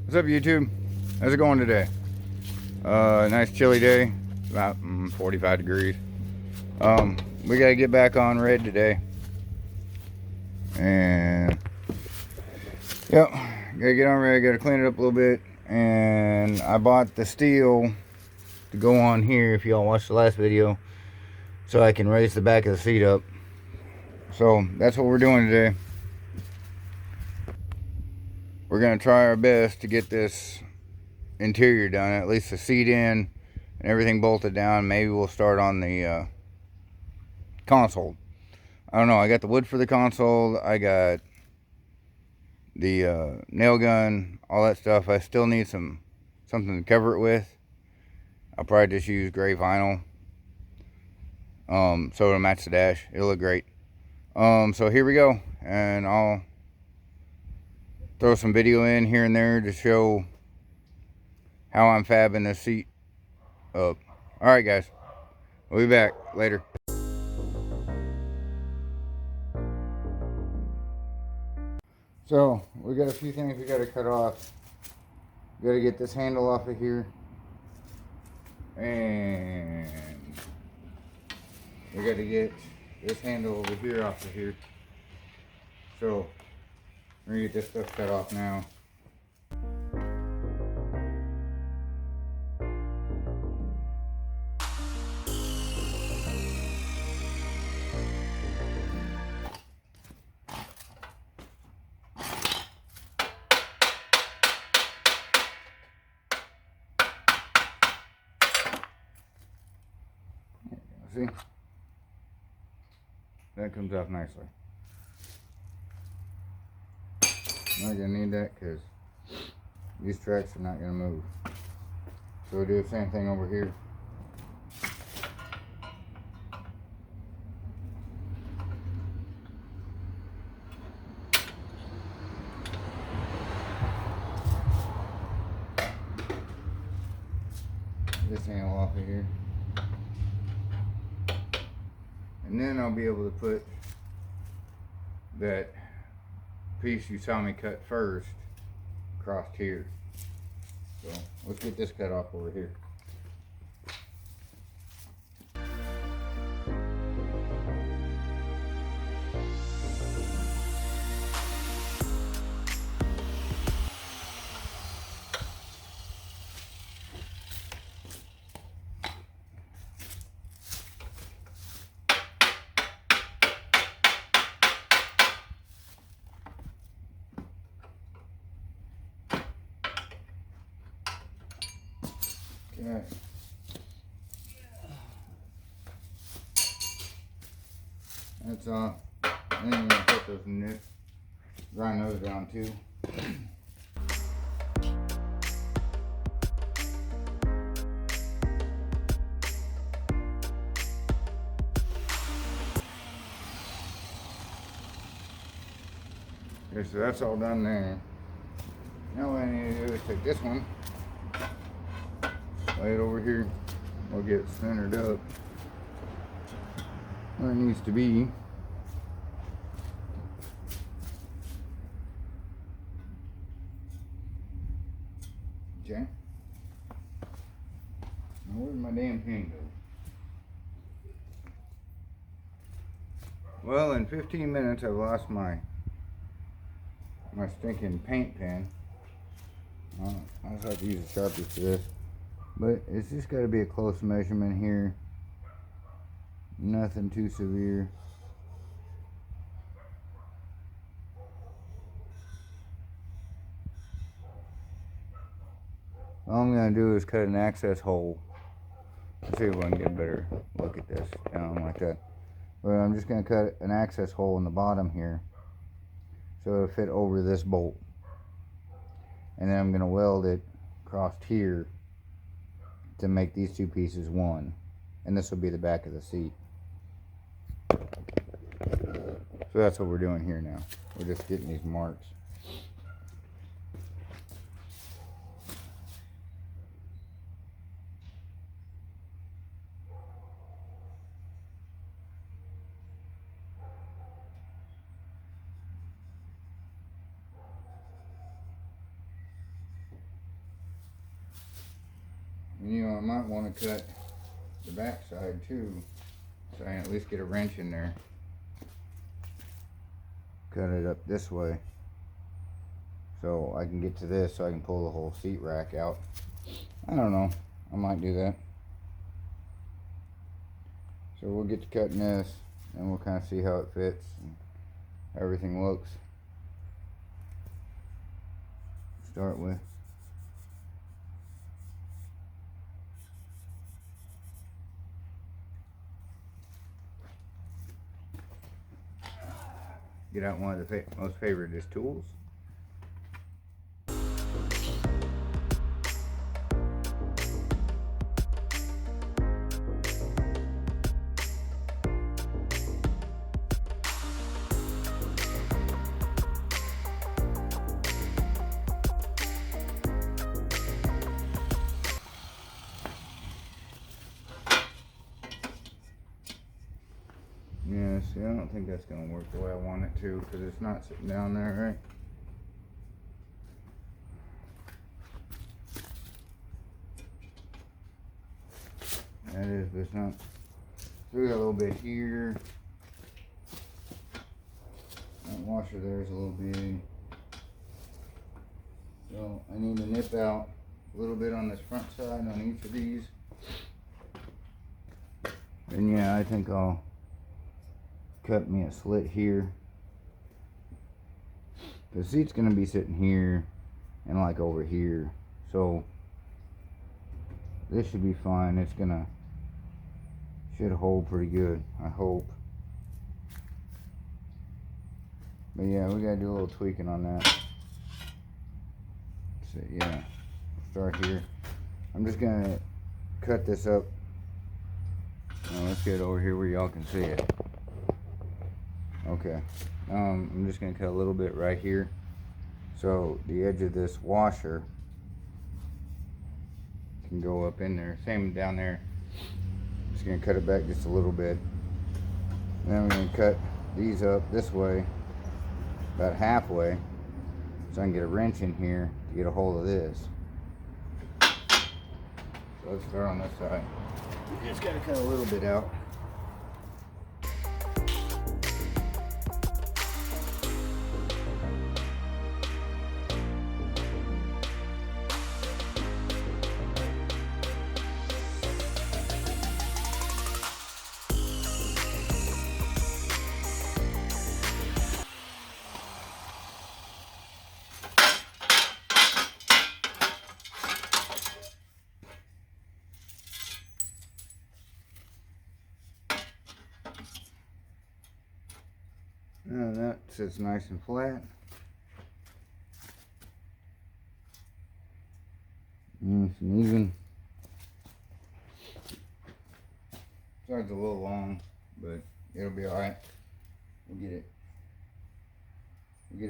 What's up, YouTube? How's it going today? Nice chilly day, about 45 degrees. We gotta get back on red today, and yep, gotta get on red. Gotta clean it up a little bit, and I bought the steel to go on here. If y'all watched the last video, so I can raise the back of the seat up. So that's what we're doing today. We're gonna try our best to get this interior done, at least the seat in and everything bolted down. Maybe we'll start on the console. I don't know. I got the wood for the console. I got the nail gun, all that stuff. I still need something to cover it with. I'll probably just use gray vinyl, so it'll match the dash. It'll look great. So here we go, and I'll throw some video in here and there to show how I'm fabbing this seat up. Alright guys, we'll be back later. So we got a few things we got to cut off. We got to get this handle off of here, and we got to get this handle over here off of here. So we're gonna get this stuff cut off now. See? That comes off nicely. Not gonna need that because these tracks are not gonna move. So we'll do the same thing over here. This handle off of here. And then I'll be able to put that piece you saw me cut first across here. So let's get this cut off over here. Okay. That's all. Then you're gonna put those nips, grind those down too. Okay, so that's all done there. Now what I need to do is take this one, lay it over here. We'll get it centered up where it needs to be. Okay. Now where'd my damn pen go? Well, in 15 minutes I've lost my stinking paint pen. I just have to use a Sharpie for this. But it's just got to be a close measurement here. Nothing too severe. All I'm going to do is cut an access hole. Let's see if I can get a better look at this down like that. But I'm just going to cut an access hole in the bottom here, so it'll fit over this bolt. And then I'm going to weld it across here to make these two pieces one, and this will be the back of the seat. So that's what we're doing here now. We're just getting these marks. might want to cut the back side too, so I can at least get a wrench in there. Cut it up this way so I can get to this, so I can pull the whole seat rack out. I don't know, I might do that. So we'll get to cutting this and we'll kind of see how it fits and how everything looks. Start with get out one of the most favorite tools. Yeah, see, I don't think that's going to work the way I want it to, because it's not sitting down there, right? That is, but it's not. So we got a little bit here. That washer there is a little big. So I need to nip out a little bit on this front side on each of these. And yeah, I think I'll cut me a slit here. The seat's gonna be sitting here and like over here, so this should be fine. It's gonna should hold pretty good, I hope. But yeah, we gotta do a little tweaking on that. So yeah, start here. I'm just gonna cut this up. Now let's get over here where y'all can see it. Okay, I'm just going to cut a little bit right here, so the edge of this washer can go up in there. Same down there. Just going to cut it back just a little bit. And then we're going to cut these up this way, about halfway, so I can get a wrench in here to get a hold of this. So let's start on this side. You just got to cut a little bit out. And that sits nice and flat. Nice and even. Side's a little long, but it'll be alright. We'll get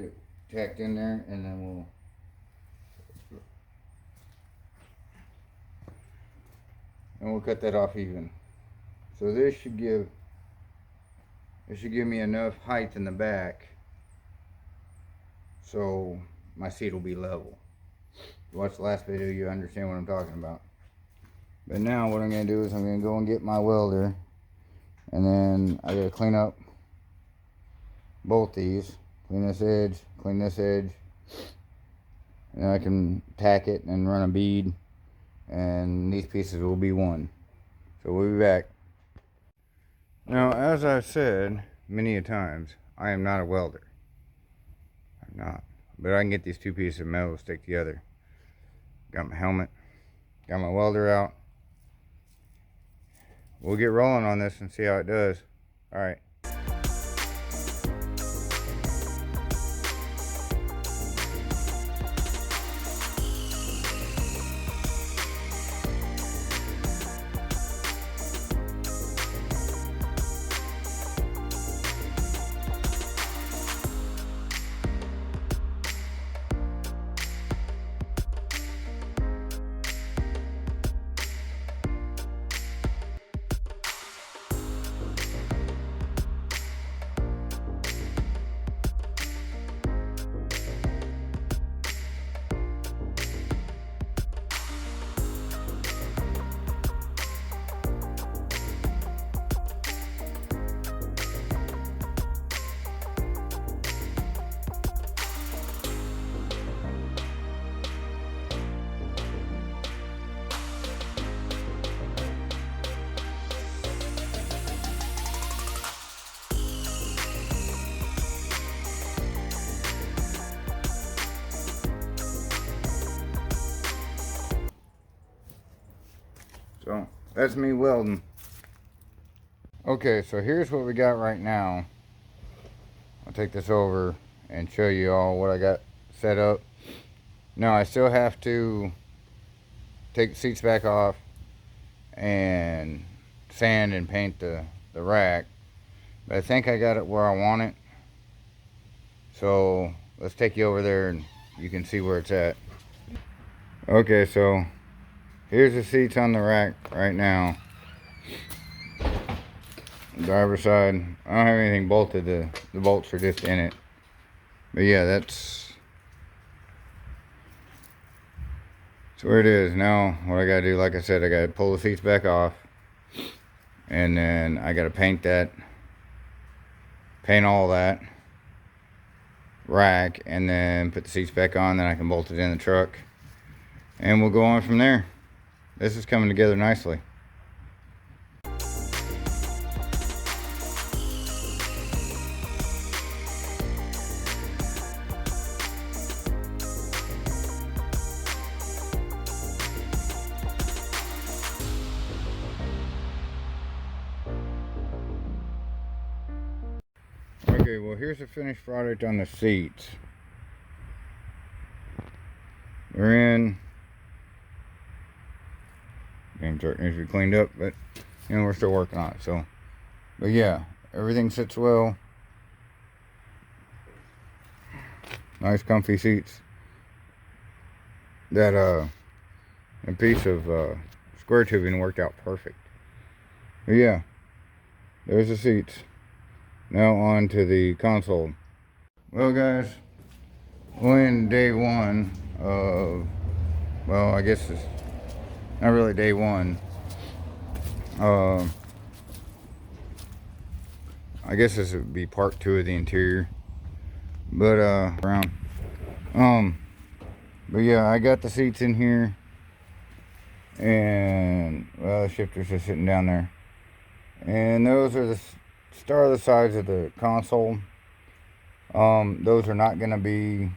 it tacked in there, and then we'll cut that off even. So this should give me enough height in the back so my seat will be level. If you watch the last video, you understand what I'm talking about. But now what I'm going to do is I'm going to go and get my welder, and then I got to clean up both these. Clean this edge, and I can tack it and run a bead, and these pieces will be one. So we'll be back. Now, as I've said many a times, I am not a welder. I'm not. But I can get these two pieces of metal to stick together. Got my helmet. Got my welder out. We'll get rolling on this and see how it does. Alright. that's me welding. Okay, so here's what we got right now. I'll take this over and show you all what I got set up. Now I still have to take the seats back off and sand and paint the rack, but I think I got it where I want it. So let's take you over there and you can see where it's at. Okay, so here's the seats on the rack right now. Driver's side, I don't have anything bolted, the bolts are just in it. But yeah, that's where it is. Now what I gotta do, like I said, I gotta pull the seats back off, and then I gotta paint all that rack, and then put the seats back on. Then I can bolt it in the truck, and we'll go on from there. This is coming together nicely. Okay, well here's the finished product on the seats. They're in. Game truck needs to be cleaned up, but you know, we're still working on it. So, but yeah, everything sits well. Nice comfy seats. That a piece of square tubing worked out perfect. But yeah, there's the seats. Now on to the console. Well guys, we're in day one of, well, I guess it's not really day one. I guess this would be part 2 of the interior. But around. But yeah, I got the seats in here, and well, the shifter's just sitting down there. And those are the star of the sides of the console. Those are not gonna be,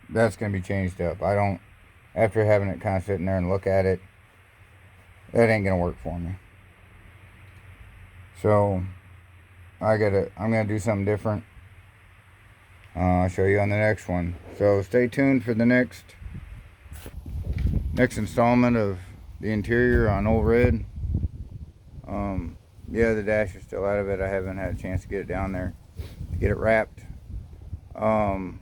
that's gonna be changed up. I don't, after having it kind of sitting there and look at it, that ain't gonna work for me. So I'm gonna do something different. I'll show you on the next one. So stay tuned for the next installment of the interior on Ole Red. Yeah, the dash is still out of it. I haven't had a chance to get it down there to get it wrapped. So,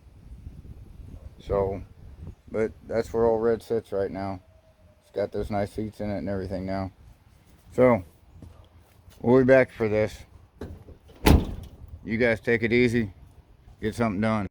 but that's where Ole Red sits right now. It's got those nice seats in it and everything now. So we'll be back for this. You guys take it easy. Get something done.